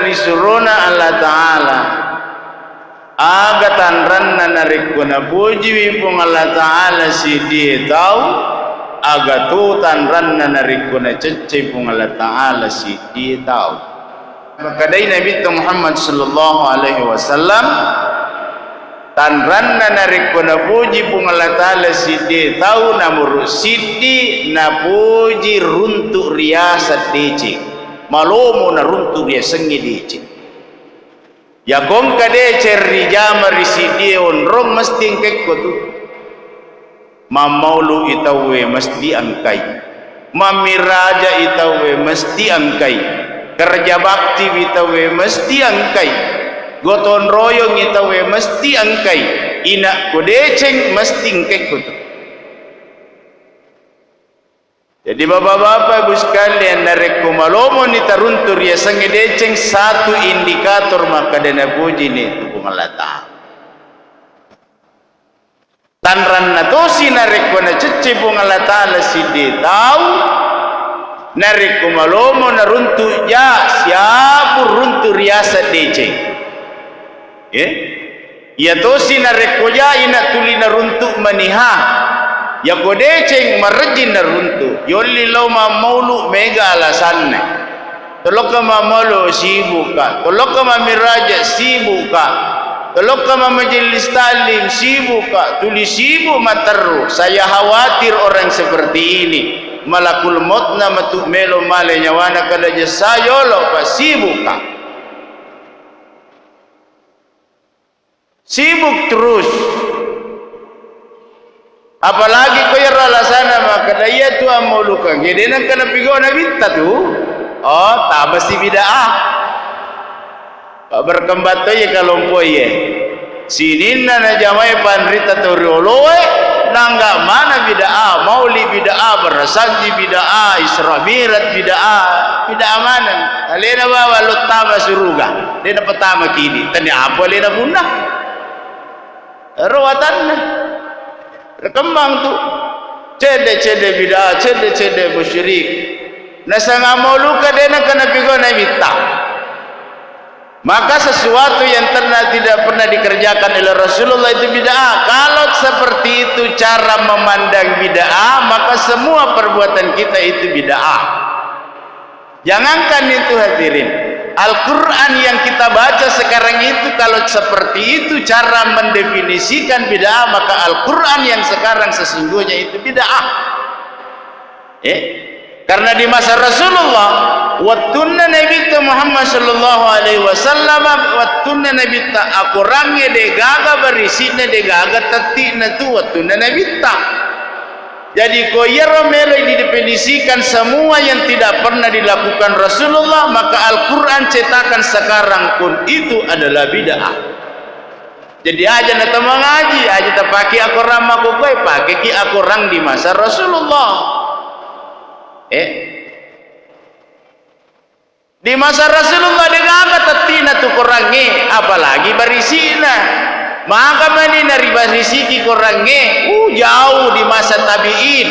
Disuruhna Allah Ta'ala agatan ranna narikuna puji wipung Allah Ta'ala si dia tahu agatutan ranna narikuna cecai pung Allah Ta'ala si dia tahu. Maka dari Nabi Muhammad sallallahu alaihi wasallam tan ranna narikuna puji pung Allah Ta'ala si dia tahu namur sidi na puji runtuk riasat dicik malomo na runtu dia sengi dici ya gong kade cerri jama risidi onrong mesti engkek tu mamaulu itawe mesti angkai mamiraja itawe mesti angkai kerja bakti itawe mesti angkai goton royong itawe mesti angkai ina kodeceng mesti engkek tu. Jadi bapak-bapak ibu sekalian narek kumalomo ni taruntur ya sangedeceng satu indikator maka dana puji ni tu pengalata. Tanran natosi narek kuna cece pengalata la si de tahu narek kumalomo naruntur ya siapa runtur riasa deceng. Ya tosi narek koja ina tuli naruntur manihah. Ya kodeceng marjin naruntu yolli law ma maulu mega alasanne toloka ma maulu sibuka toloka ma miraja sibuka toloka ma majelis talim sibuka tuli sibu mataru. Saya khawatir orang seperti ini malakul maut na matuk melo male nyawana kada jasayolo pa sibuka sibuk terus. Apalagi ko yara sana maka daya tu amulukan jadi nang kana pigo na bitta tu oh tabas si bidaah berkembat tu ya kalompo ye sinin na jamai panrita tu rioloe nangga mana bidaah mauli bidaah berasanji bidaah isra mirat bidaah mana alena bawa lutama suruga lena pertama kini tani apa lena bunda rawatanna rekembang tu cede bidah cede musyrik nasa ngamolu kadena kana pigona minta maka sesuatu yang tidak pernah dikerjakan oleh Rasulullah itu bid'ah. Kalau seperti itu cara memandang bid'ah maka semua perbuatan kita itu bid'ah. Jangankan itu hadirin, Al-Quran yang kita baca sekarang itu kalau seperti itu cara mendefinisikan bid'ah maka Al-Quran yang sekarang sesungguhnya itu bid'ah. Karena di masa Rasulullah wattunna Nabi Muhammad sallallahu alaihi wasallam wattunna Nabi ta akurange de gaga berisine de gaga tatina tu wattunna Nabi ta. Jadi koyero melo didefinisikan semua yang tidak pernah dilakukan Rasulullah maka Al-Quran cetakan sekarang pun itu adalah bid'ah. Jadi aja nata mengaji aja tak pakai Al-Quran maku gue pakai ki Al-Quran di masa Rasulullah. Di masa Rasulullah dengan tatina tu korange apalagi barisina maka mani nari barisiki korange jauh di masa tabi'in.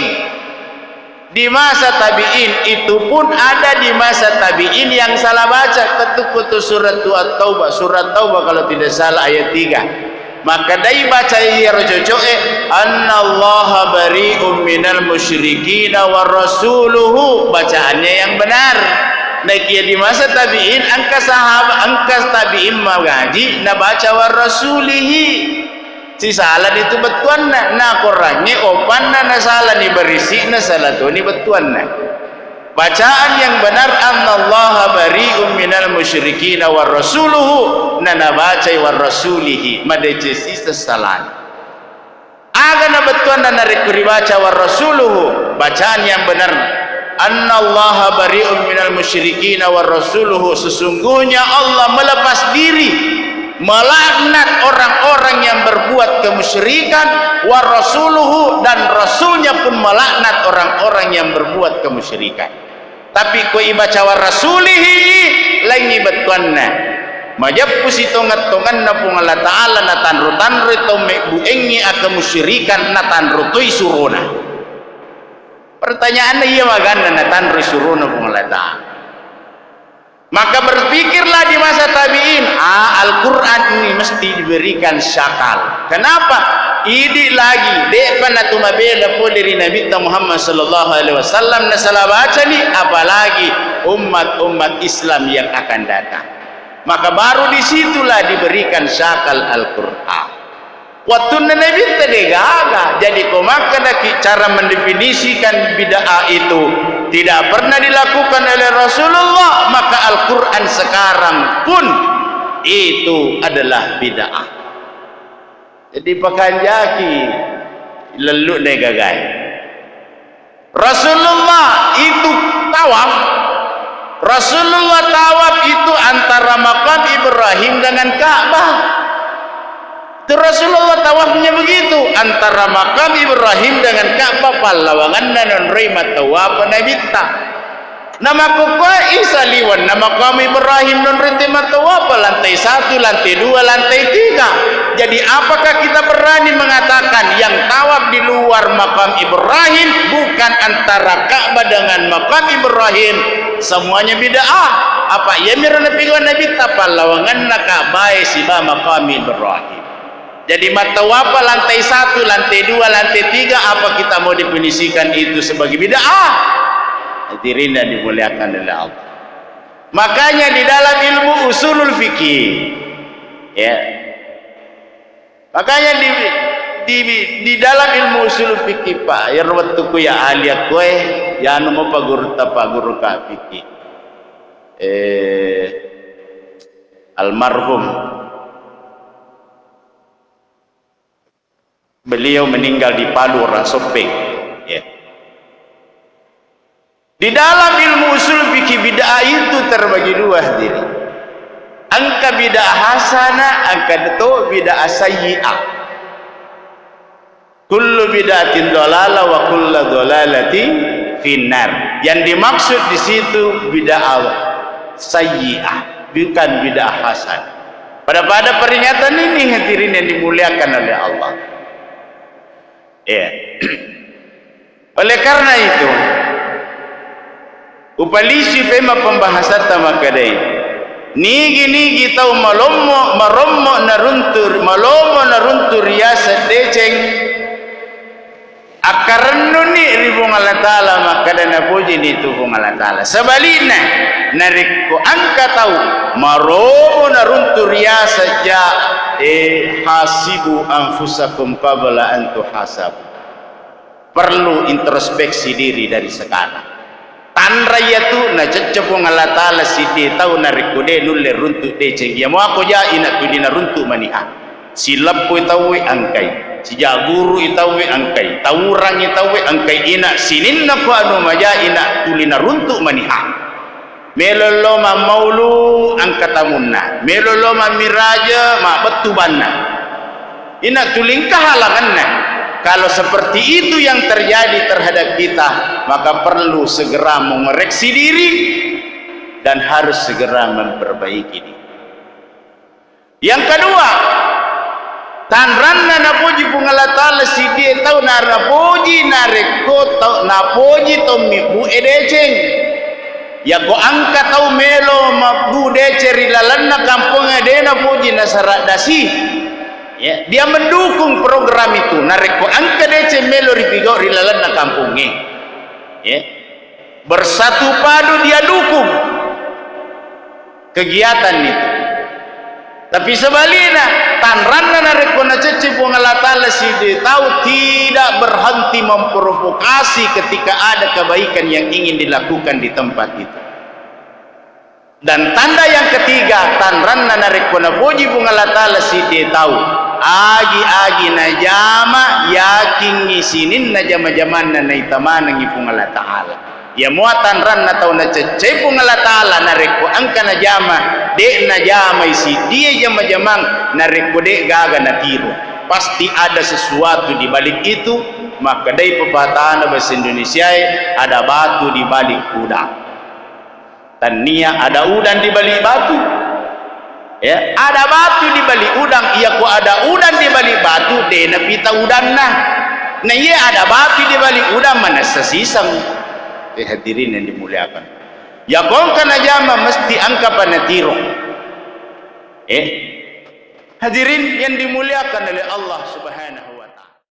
Di masa tabi'in itu pun ada di masa tabi'in yang salah baca ketuk surat At-Taubah, surat Taubah kalau tidak salah ayat 3. Maka dai baca ya rojocoe annallaha bari'um minal musyrikin wa rasuluhu, bacaannya yang benar. Nakia di masa tabi'in angka sahabat angka tabi'in mengaji na baca wa rasulihi si salah itu betuan na Qur'annya opan na salah ni berisi na salah tu ni betuan na bacaan yang benar annallaha bari'um minal musyrikin wa rasuluhu na baca wa rasulihi madecesi sesalan aga na betuan na rekuri baca wa rasuluhu bacaan yang benar annallaha bari'un minal musyrikin wa rasuluhu, sesungguhnya Allah melepas diri melaknat orang-orang yang berbuat kemusyrikan wa rasuluhu, dan rasulnya pun melaknat orang-orang yang berbuat kemusyrikan. Tapi kau baca wa rasulihi batuanna majapus itu ngatongan na pung Allah Ta'ala na tanru-tanru itu buengi akan musyrikan na tanru tu isuruna. Pertanyaannya iya maganda na tanru isuruna pung Allah Ta'ala. Maka berpikirlah di masa tabi'in, Al-Quran ini mesti diberikan syakal. Kenapa? Idi lagi dek pana tumabela po dari Nabi Muhammad sallallahu alaihi wasallam na salah baca ni, apalagi umat-umat Islam yang akan datang. Maka baru disitulah diberikan syakal Al-Quran. Waktu Nabi tadi gagal. Jadi maka cara mendefinisikan bid'ah itu tidak pernah dilakukan oleh Rasulullah, maka Al-Quran sekarang pun itu adalah bid'ah. Jadi pakanjaki leluk negagai. Rasulullah itu tawaf. Rasulullah tawaf itu antara makam Ibrahim dengan Ka'bah. Itu Rasulullah tawafnya begitu, antara makam Ibrahim dengan Ka'bah. Palawangan dan rimat tawaf nabita. Nama kukua Isa liwan nama makam Ibrahim dan rimat tawaf lantai 1, lantai 2, lantai 3. Jadi apakah kita berani mengatakan yang tawaf di luar makam Ibrahim bukan antara Ka'bah dengan makam Ibrahim semuanya bid'ah? Apa ya mirana pingwan nabi tapal lawangan Ka'bah siba makam Ibrahim. Jadi matawafa lantai 1, lantai 2, lantai 3, apa kita mau definisikan itu sebagai bid'ah? Hadirin yang dimuliakan oleh Allah. Makanya di dalam ilmu usulul fikih, ya. Makanya di dalam ilmu usulul fikih Pak, ya waktuku ya ahli kowe, ya anu mau paguru tapaguru ka fikih. Almarhum beliau meninggal di Palu orang Sopeng, ya. Di dalam ilmu usul fikih bid'ah itu terbagi dua diri. Angka bid'ah hasanah, angka itu bid'ah sayyi'ah. Kullu bid'atin dhalalah wa kullu dhalalatin finnar. Yang dimaksud di situ bid'ah sayyi'ah, bukan bid'ah hasanah. Pada peringatan ini hadirin yang dimuliakan oleh Allah. Ya. Oleh karena itu upalisi pema pembahasan tamakadai nigi tahu marommo naruntur riasa deceng akarannu ni ribung Allah Ta'ala maka dana puji ni tubung Allah Ta'ala. Sebaliknya narikku angka tahu marommo naruntur riasa ja hasibu anfusakum qabla an tuhasabu. Perlu introspeksi diri dari sekarang. Tanraya tu na cecepung Allah Ta'ala si de tahu narikude nulle runtuk de ceng ya mo ako ja ina tu dina runtuk maniha silap ko itawi angkai si jaguru itawi angkai tawurang itawi angkai ina sinin na ko anu maja ina tulina runtuk maniha melolo ma maulu angkatamunna melolo ma miraja ma betubanna ina tulingkah halanganna. Kalau seperti itu yang terjadi terhadap kita, maka perlu segera mengoreksi diri dan harus segera memperbaiki diri. Yang kedua, tanranna napuji pungala ta'ala si dia tahu narapuji nareko tahu napuji tomi bu edeceng. Ya ko angka tahu melo mabu deceri lalanna kampung edena puji nasarak dasi. Ya, dia mendukung program itu. Nareko angka DC melo ripigo rilalan na kampungnya. Ya. Bersatu padu dia dukung kegiatan itu. Tapi sebaliknya tanranna nareko na cece pungala ta'ala si dia tahu tidak berhenti memprovokasi ketika ada kebaikan yang ingin dilakukan di tempat itu. Dan tanda yang ketiga tanranna nareko na puji pungala ta'ala si dia tahu agi najama yakin ngisinin najama-jaman na naitamana ngipung Allah Ta'ala ya muatan ran na tau na cecepung Allah Ta'ala nareko angka najama de najama isi dia jama-jamang nareko de gaga na tiru pasti ada sesuatu di balik itu. Maka dari pepatah bahasa Indonesia ada batu di balik kuda. Tania ada udang di balik batu. Ya, ada batu di balik udang, iya ku ada udang di balik batu, dena pita udang nah. Nah iya ada batu di balik udang, mana sesisang. Hadirin yang dimuliakan. Ya kong kana jama mesti angka panatiro. Hadirin yang dimuliakan oleh Allah Subhanahu